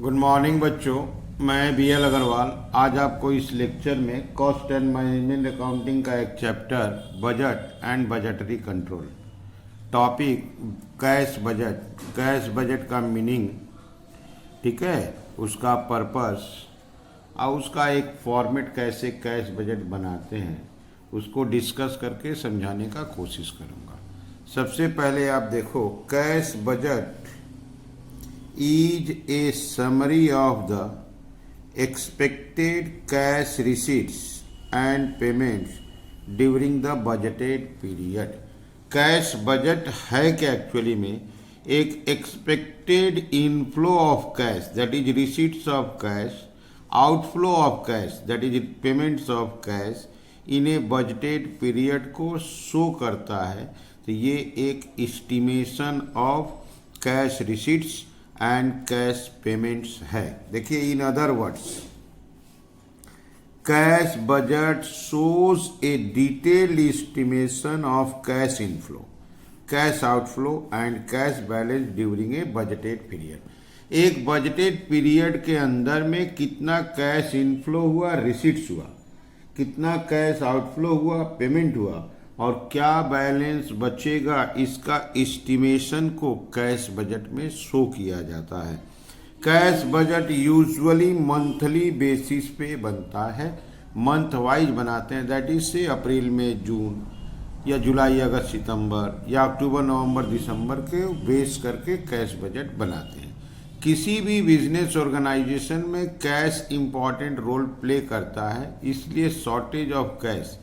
Good morning बच्चों, मैं BL Agarwal आज आपको इस लेक्चर में कॉस्ट एंड मैनेजमेंट अकाउंटिंग का एक chapter budget and budgetary control, topic cash budget का मीनिंग, ठीक है, उसका पर्पस और उसका एक फॉर्मेट कैसे कैश बजट बनाते हैं उसको डिस्कस करके समझाने का कोशिश करूँगा। सबसे पहले आप देखो, cash budget is a summary of the expected cash receipts and payments during the budgeted period। Cash budget है क्या एक्चुअली में? एक expected inflow of cash that is receipts of cash, outflow of cash that is payments of cash in A budgeted period को show करता है। तो ये एक estimation of cash receipts and cash payments है। देखिए, in other words, cash budget shows A detailed estimation of cash inflow, cash outflow and cash balance during a budgeted period. एक budgeted period के अंदर में कितना कैश इनफ्लो हुआ, receipts हुआ, कितना कैश आउटफ्लो हुआ, पेमेंट हुआ, और क्या बैलेंस बचेगा, इसका एस्टिमेशन को कैश बजट में शो किया जाता है। Cash budget usually monthly basis पे बनता है, मंथ वाइज बनाते हैं, दैट इज से अप्रैल मई जून या जुलाई अगस्त सितंबर या अक्टूबर नवंबर दिसंबर के बेस करके कैश बजट बनाते हैं। किसी भी बिजनेस ऑर्गेनाइजेशन में कैश इंपॉर्टेंट रोल प्ले करता है, इसलिए शॉर्टेज ऑफ कैश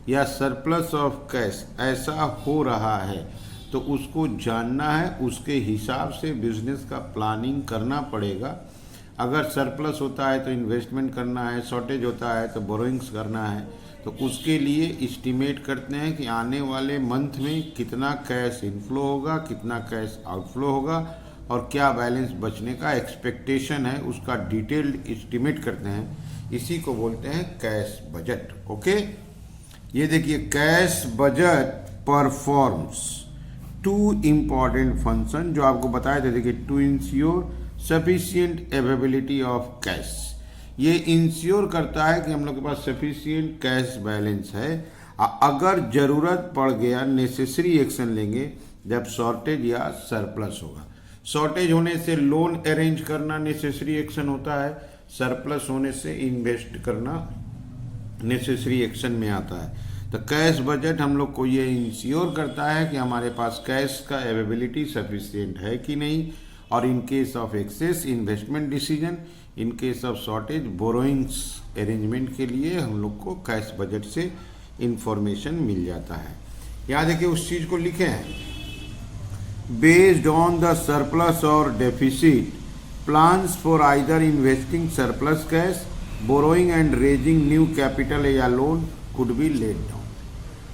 या सरप्लस ऑफ कैश ऐसा हो रहा है तो उसको जानना है, उसके हिसाब से बिजनेस का प्लानिंग करना पड़ेगा। अगर सरप्लस होता है तो इन्वेस्टमेंट करना है, शॉर्टेज होता है तो बोरोइंग्स करना है। तो उसके लिए एस्टिमेट करते हैं कि आने वाले मंथ में कितना कैश इनफ्लो होगा, कितना कैश आउटफ्लो होगा और क्या बैलेंस बचने का एक्सपेक्टेशन है, उसका डिटेल्ड एस्टिमेट करते हैं। इसी को बोलते हैं कैश बजट। ओके, ये देखिए, cash budget performs two important function जो आपको बताए थे। देखिए, to ensure sufficient availability of cash, ये इंश्योर करता है कि हम लोग के पास सफिशिएंट कैश बैलेंस है। अगर जरूरत पड़ गया नेसेसरी एक्शन लेंगे जब शॉर्टेज या सरप्लस होगा। शॉर्टेज होने से लोन अरेंज करना नेसेसरी एक्शन होता है, सरप्लस होने से इन्वेस्ट करना नेसेसरी एक्शन में आता है। तो कैश बजट हम लोग को ये इंश्योर करता है कि हमारे पास कैश का अवेलेबिलिटी सफिशिएंट है कि नहीं, और in case of excess investment decision, in case of shortage borrowings arrangement के लिए हम लोग को कैश बजट से इंफॉर्मेशन मिल जाता है। यहाँ देखिए, उस चीज़ को लिखे हैं, based on the surplus or deficit plans for either investing surplus cash, borrowing and raising new capital या loan could be laid down.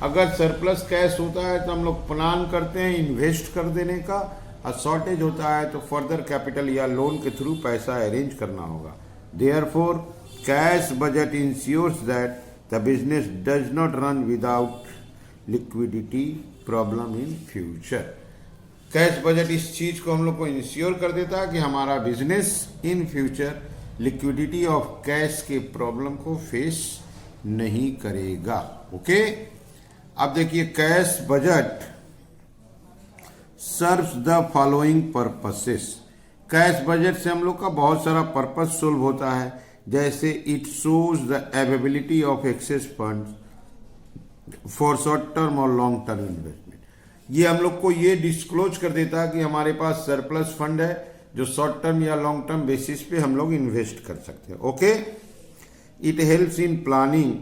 अगर सरप्लस कैश होता है तो हम लोग प्लान करते हैं इन्वेस्ट कर देने का, और शॉर्टेज होता है तो फर्दर कैपिटल या लोन के थ्रू पैसा अरेंज करना होगा। Therefore cash budget ensures that the business does not run without liquidity problem in future. Cash budget इस चीज को हम लोग को इंश्योर कर देता है कि हमारा business in future liquidity of cash के प्रॉब्लम को फेस नहीं करेगा। ओके, अब देखिए, cash budget serves the following purposes. Cash budget से हम लोग का बहुत सारा पर्पस सोल्व होता है, जैसे it shows the availability of excess funds for short term और लॉन्ग टर्म इन्वेस्टमेंट। ये हम लोग को ये डिस्क्लोज कर देता है कि हमारे पास सरप्लस फंड है जो शॉर्ट टर्म या लॉन्ग टर्म बेसिस पे हम लोग इन्वेस्ट कर सकते हैं। Okay, it helps in planning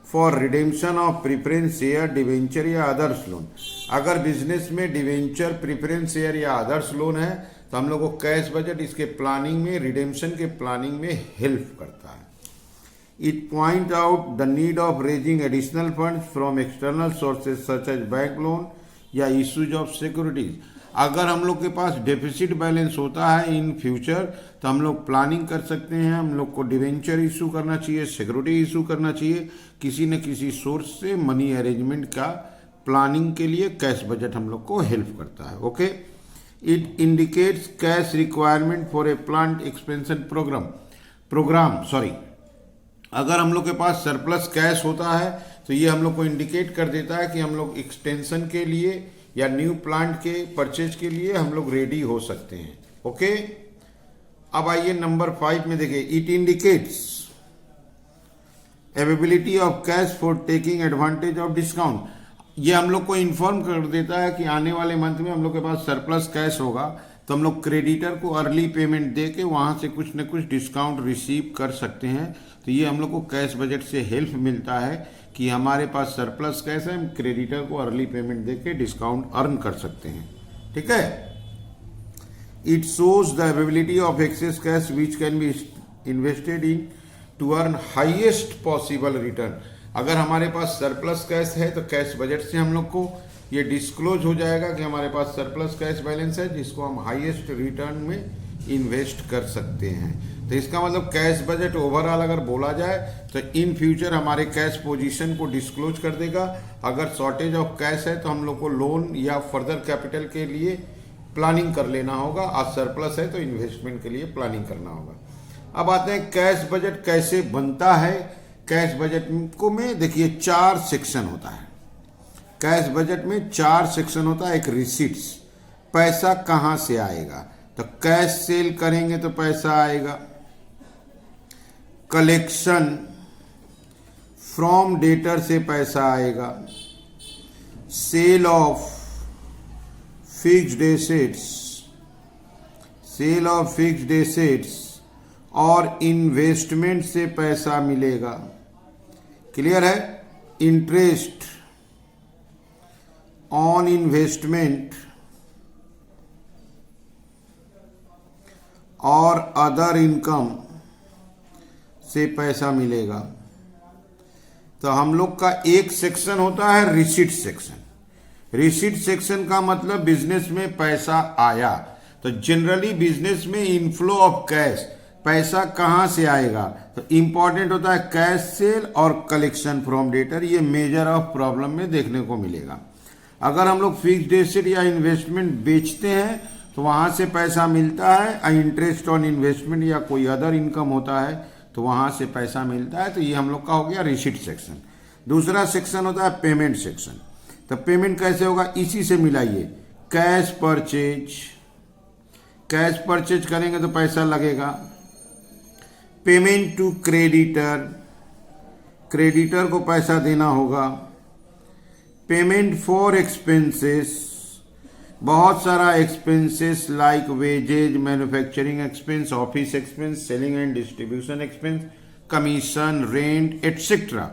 for redemption of preference share, debenture या अदर्स लोन। अगर बिजनेस में डिवेंचर, प्रिफरेंस शेयर या अदर्स लोन है तो हम लोग को कैश बजट इसके प्लानिंग में, रिडेम्पशन के प्लानिंग में हेल्प करता है। It point out the need of raising additional funds from external sources such as bank loan या इशूज ऑफ सिक्योरिटीज। अगर हम लोग के पास डेफिसिट बैलेंस होता है इन फ्यूचर तो हम लोग प्लानिंग कर सकते हैं, हम लोग को डिवेंचर इशू करना चाहिए, सिक्योरिटी इशू करना चाहिए, किसी न किसी सोर्स से मनी अरेंजमेंट का प्लानिंग के लिए कैश बजट हम लोग को हेल्प करता है। Okay, it indicates cash requirement for a plant expansion program sorry. अगर हम लोग के पास सरप्लस कैश होता है तो ये हम लोग को इंडिकेट कर देता है कि हम लोग एक्सटेंशन के लिए या न्यू प्लांट के परचेज के लिए हम लोग रेडी हो सकते हैं। ओके, अब आइए नंबर 5 में देखिए, it indicates availability of cash for taking advantage of discount. ये हम लोग को इन्फॉर्म कर देता है कि आने वाले मंथ में हम लोग के पास सरप्लस कैश होगा तो हम लोग क्रेडिटर को अर्ली पेमेंट दे के वहाँ से कुछ न कुछ डिस्काउंट रिसीव कर सकते हैं। तो ये हम लोग को कैश बजट से हेल्प मिलता है कि हमारे पास सरप्लस कैश है, हम क्रेडिटर को अर्ली पेमेंट दे के डिस्काउंट अर्न कर सकते हैं। ठीक है, it shows the availability of excess cash which can be invested in to earn highest possible return. अगर हमारे पास सरप्लस कैश है तो कैश बजट से हम लोग को ये डिस्क्लोज हो जाएगा कि हमारे पास सरप्लस कैश बैलेंस है जिसको हम हाईएस्ट रिटर्न में इन्वेस्ट कर सकते हैं। तो इसका मतलब कैश बजट ओवरऑल अगर बोला जाए तो इन फ्यूचर हमारे कैश पोजीशन को डिस्क्लोज कर देगा। अगर शॉर्टेज ऑफ कैश है तो हम लोग को लोन या फर्दर कैपिटल के लिए प्लानिंग कर लेना होगा, और सरप्लस है तो इन्वेस्टमेंट के लिए प्लानिंग करना होगा। अब आते हैं कैश बजट कैसे बनता है। कैश बजट को में देखिए 4 सेक्शन होता है। कैश बजट में 4 सेक्शन होता है। एक रिसीट्स, पैसा कहाँ से आएगा, तो कैश सेल करेंगे तो पैसा आएगा। कलेक्शन, फ्रॉम डेटर से पैसा आएगा। Sale of fixed assets, sale of fixed assets और इन्वेस्टमेंट से पैसा मिलेगा। क्लियर है। इंटरेस्ट ऑन इन्वेस्टमेंट और अदर इनकम से पैसा मिलेगा। तो हम लोग का एक सेक्शन होता है रिसीट सेक्शन। रिसीट सेक्शन का मतलब बिजनेस में पैसा आया। तो जनरली बिजनेस में इनफ्लो ऑफ कैश, पैसा कहाँ से आएगा, तो इंपॉर्टेंट होता है कैश सेल और कलेक्शन फ्रॉम डेटर। ये मेजर ऑफ प्रॉब्लम में देखने को मिलेगा। अगर हम लोग फिक्स्ड एसेट या इन्वेस्टमेंट बेचते हैं तो वहाँ से पैसा मिलता है। इंटरेस्ट ऑन इन्वेस्टमेंट या कोई अदर इनकम होता है तो वहाँ से पैसा मिलता है। तो ये हम लोग का हो गया रिसीट सेक्शन। दूसरा सेक्शन होता है पेमेंट सेक्शन। तो पेमेंट कैसे होगा, इसी से मिलाइए। कैश परचेज, कैश परचेज करेंगे तो पैसा लगेगा। पेमेंट टू क्रेडिटर, क्रेडिटर को पैसा देना होगा। पेमेंट फॉर एक्सपेंसेस, बहुत सारा expenses like wages, manufacturing expense, office expense, selling and distribution expense, commission, rent etcetera.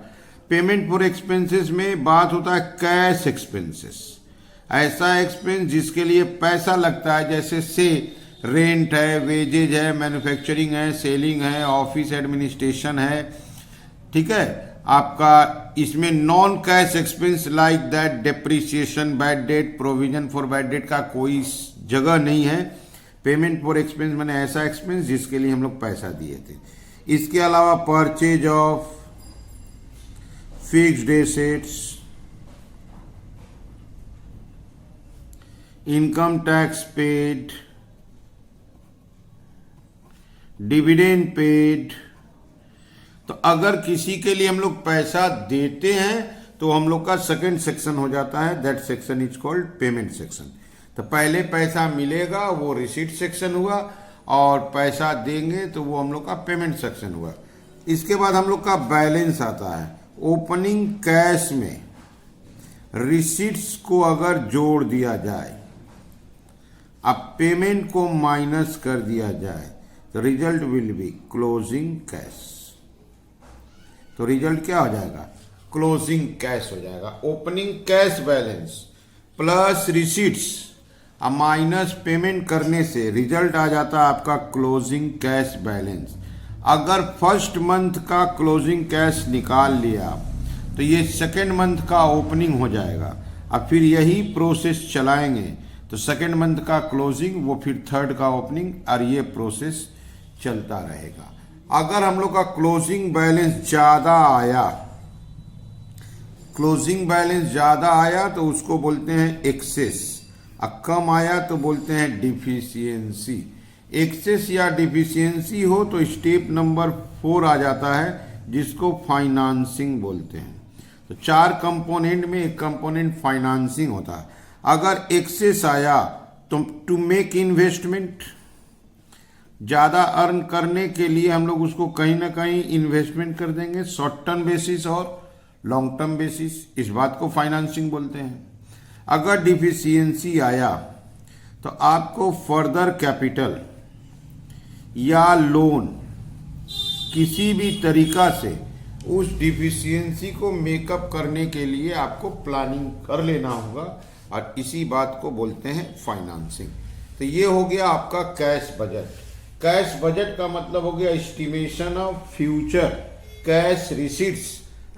Payment for expenses में बात होता है कैश एक्सपेंसेस, ऐसा एक्सपेंस जिसके लिए पैसा लगता है, जैसे से रेंट है, वेजेज है, मैन्युफैक्चरिंग है, सेलिंग है, ऑफिस एडमिनिस्ट्रेशन है। ठीक है, आपका इसमें non cash expense like that depreciation, bad debt, provision for bad debt का कोई जगह नहीं है। पेमेंट फॉर एक्सपेंस मैंने ऐसा एक्सपेंस जिसके लिए हम लोग पैसा दिए थे। इसके अलावा purchase of fixed assets, income tax paid, dividend paid. तो अगर किसी के लिए हम लोग पैसा देते हैं तो हम लोग का सेकंड सेक्शन हो जाता है, that section is called payment section. तो पहले पैसा मिलेगा वो रिसीट सेक्शन हुआ, और पैसा देंगे तो वो हम लोग का पेमेंट सेक्शन हुआ। इसके बाद हम लोग का बैलेंस आता है। ओपनिंग कैश में रिसीट्स को अगर जोड़ दिया जाए, अब पेमेंट को माइनस कर दिया जाए, तो result will be closing cash. तो रिजल्ट क्या हो जाएगा, क्लोजिंग कैश हो जाएगा। Opening cash balance plus receipts minus payment करने से रिजल्ट आ जाता है आपका क्लोजिंग कैश बैलेंस। अगर फर्स्ट मंथ का क्लोजिंग कैश निकाल लिया तो ये सेकेंड मंथ का ओपनिंग हो जाएगा। अब फिर यही प्रोसेस चलाएंगे तो सेकेंड मंथ का क्लोजिंग, वो फिर थर्ड का ओपनिंग, और ये प्रोसेस चलता रहेगा। अगर हम लोग का क्लोजिंग बैलेंस ज़्यादा आया, क्लोजिंग बैलेंस ज़्यादा आया तो उसको बोलते हैं एक्सेस। कम आया तो बोलते हैं डिफिशियंसी। एक्सेस या डिफिशियंसी हो तो स्टेप नंबर 4 आ जाता है, जिसको फाइनेंसिंग बोलते हैं। तो 4 कंपोनेंट में एक कंपोनेंट फाइनेंसिंग होता है। अगर एक्सेस आया तो टू मेक इन्वेस्टमेंट, ज़्यादा अर्न करने के लिए हम लोग उसको कहीं ना कहीं इन्वेस्टमेंट कर देंगे, शॉर्ट टर्म बेसिस और लॉन्ग टर्म बेसिस, इस बात को फाइनेंसिंग बोलते हैं। अगर डिफिशियंसी आया तो आपको फर्दर कैपिटल या लोन किसी भी तरीका से उस डिफिशियंसी को मेकअप करने के लिए आपको प्लानिंग कर लेना होगा, और इसी बात को बोलते हैं फाइनेंसिंग। तो ये हो गया आपका कैश बजट। कैश बजट का मतलब हो गया estimation of future cash receipts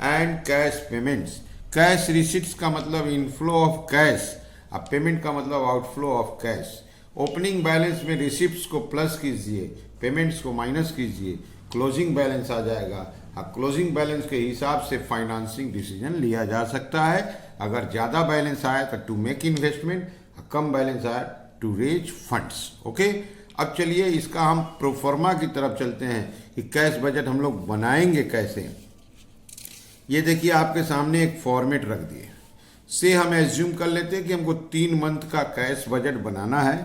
and cash payments. Cash receipts का मतलब इनफ्लो ऑफ कैश, अब पेमेंट का मतलब outflow of cash. Opening balance में रिसिप्ट्स को प्लस कीजिए, पेमेंट्स को माइनस कीजिए, क्लोजिंग बैलेंस आ जाएगा। क्लोजिंग बैलेंस के हिसाब से फाइनेंसिंग डिसीजन लिया जा सकता है। अगर ज़्यादा बैलेंस आया तो टू मेक इन्वेस्टमेंट, कम बैलेंस आया टू रेज फंड्स। ओके, अब चलिए इसका हम प्रोफॉर्मा की तरफ चलते हैं कि कैश बजट हम लोग बनाएंगे कैसे। ये देखिए आपके सामने एक फॉर्मेट रख दिए से हम एज्यूम कर लेते हैं कि हमको 3 मंथ का कैश बजट बनाना है,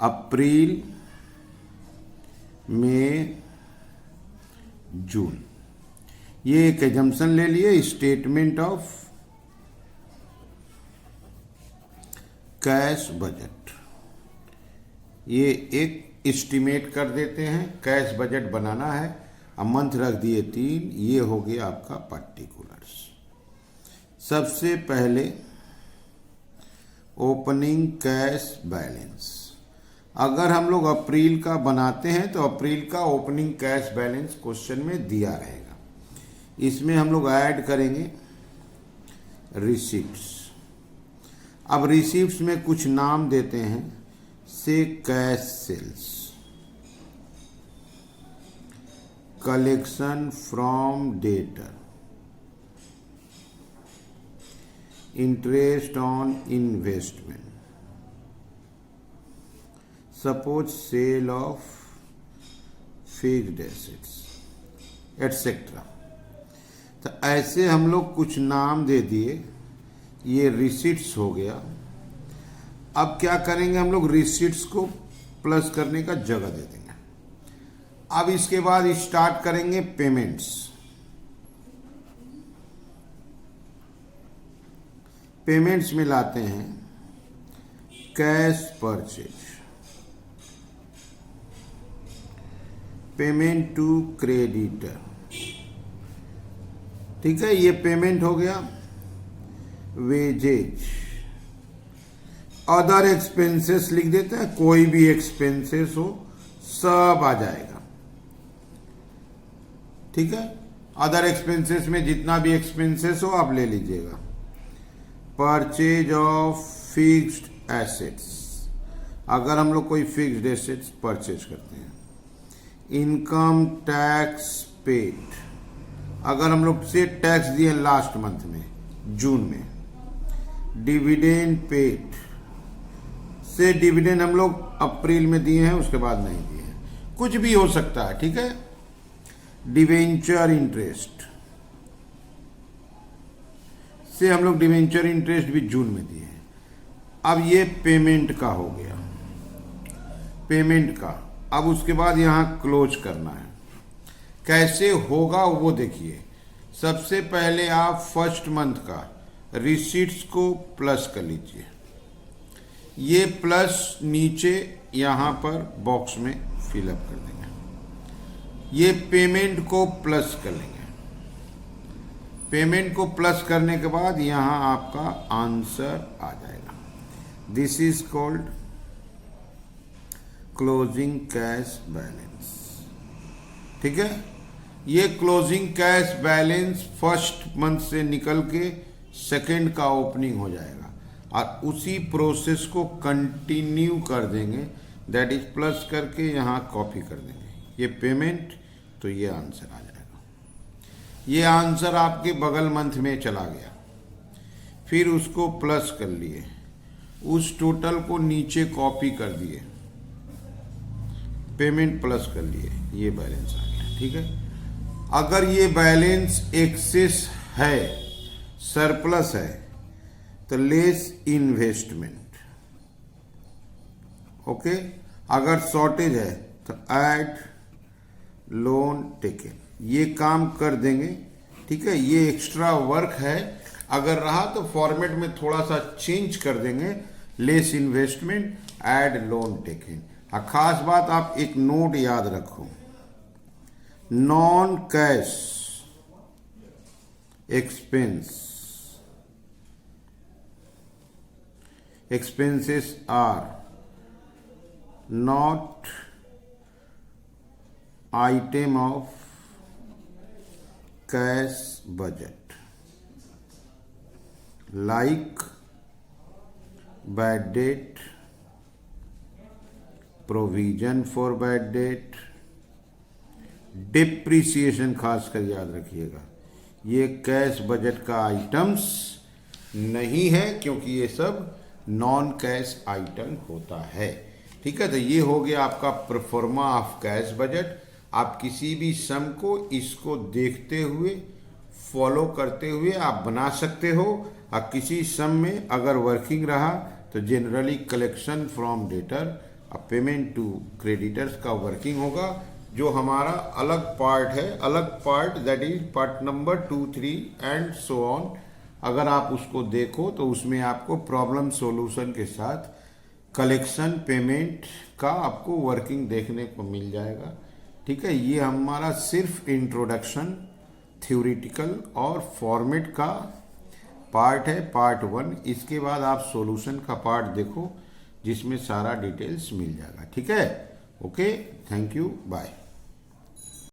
अप्रैल, मई, जून। ये एक एजम्पशन ले लिए, स्टेटमेंट ऑफ कैश बजट, ये एक एस्टिमेट कर देते हैं। कैश बजट बनाना है, अब मंथ रख दिए 3, ये हो गया आपका पर्टिकुलर्स। सबसे पहले ओपनिंग कैश बैलेंस। अगर हम लोग अप्रैल का बनाते हैं तो अप्रैल का ओपनिंग कैश बैलेंस क्वेश्चन में दिया रहेगा। इसमें हम लोग ऐड करेंगे रिसीप्ट्स। अब रिसीप्ट्स में कुछ नाम देते हैं, से cash sales, collection from debtor, interest on investment, suppose sale of fixed assets etcetera. तो ऐसे हम लोग कुछ नाम दे दिए, ये रिसीट्स हो गया। अब क्या करेंगे हम लोग, रिसीट्स को प्लस करने का जगह दे देंगे। अब इसके बाद स्टार्ट करेंगे पेमेंट्स। पेमेंट्स में लाते हैं cash purchase, payment to creditor, ठीक है, ये पेमेंट हो गया। वेजेज, अदर एक्सपेंसेस लिख देते हैं, कोई भी एक्सपेंसेस हो सब आ जाएगा, ठीक है। अदर एक्सपेंसेस में जितना भी एक्सपेंसेस हो आप ले लीजिएगा। परचेज ऑफ फिक्स्ड एसेट्स, अगर हम लोग कोई फिक्स्ड एसेट्स परचेज करते हैं। इनकम टैक्स पेड, अगर हम लोग से टैक्स दिए लास्ट मंथ में जून में। डिविडेंड पेड, से डिविडेंड हम लोग अप्रैल में दिए हैं, उसके बाद नहीं दिए हैं, कुछ भी हो सकता है, ठीक है। डिवेंचर इंटरेस्ट, से हम लोग डिवेंचर इंटरेस्ट भी जून में दिए हैं। अब ये पेमेंट का हो गया, पेमेंट का। अब उसके बाद यहाँ क्लोज करना है। कैसे होगा वो देखिए। सबसे पहले आप फर्स्ट मंथ का रिसीट्स को प्लस कर लीजिए, ये प्लस नीचे यहाँ पर बॉक्स में फिलअप कर देंगे। ये पेमेंट को प्लस कर लेंगे। पेमेंट को प्लस करने के बाद यहाँ आपका आंसर आ जाएगा। This is called closing cash balance, ठीक है। ये closing cash balance first month से निकल के सेकेंड का ओपनिंग हो जाएगा, और उसी प्रोसेस को कंटिन्यू कर देंगे, दैट इज प्लस करके यहाँ कॉपी कर देंगे। ये पेमेंट, तो ये आंसर आ जाएगा। ये आंसर आपके बगल मंथ में चला गया, फिर उसको प्लस कर लिए, उस टोटल को नीचे कॉपी कर दिए, पेमेंट प्लस कर लिए, ये बैलेंस आ गया। ठीक है, अगर ये बैलेंस एक्सेस है, सरप्लस है, तो लेस इन्वेस्टमेंट। ओके, अगर शॉर्टेज है तो ऐड लोन टेकन, ये काम कर देंगे। ठीक है, ये एक्स्ट्रा वर्क है, अगर रहा तो फॉर्मेट में थोड़ा सा चेंज कर देंगे, less investment add loan taken. खास बात आप एक नोट याद रखो, non cash expenses are not item of cash budget, like bad debt, provision for bad debt, depreciation खास कर याद रखिएगा, ये कैश बजट का आइटम्स नहीं है, क्योंकि ये सब नॉन कैश आइटम होता है। ठीक है, तो ये हो गया आपका प्रोफॉर्मा ऑफ कैश बजट। आप किसी भी सम को इसको देखते हुए, फॉलो करते हुए आप बना सकते हो। और किसी सम में अगर वर्किंग रहा तो generally collection from debtor, payment to creditors का वर्किंग होगा, जो हमारा अलग पार्ट है, अलग part, that is part number 2, 3 and so on. अगर आप उसको देखो तो उसमें आपको प्रॉब्लम सॉल्यूशन के साथ कलेक्शन पेमेंट का आपको वर्किंग देखने को मिल जाएगा। ठीक है, ये हमारा सिर्फ इंट्रोडक्शन, थ्योरेटिकल और फॉर्मेट का पार्ट है, पार्ट 1। इसके बाद आप सॉल्यूशन का पार्ट देखो, जिसमें सारा डिटेल्स मिल जाएगा। ठीक है, ओके, थैंक यू, बाय।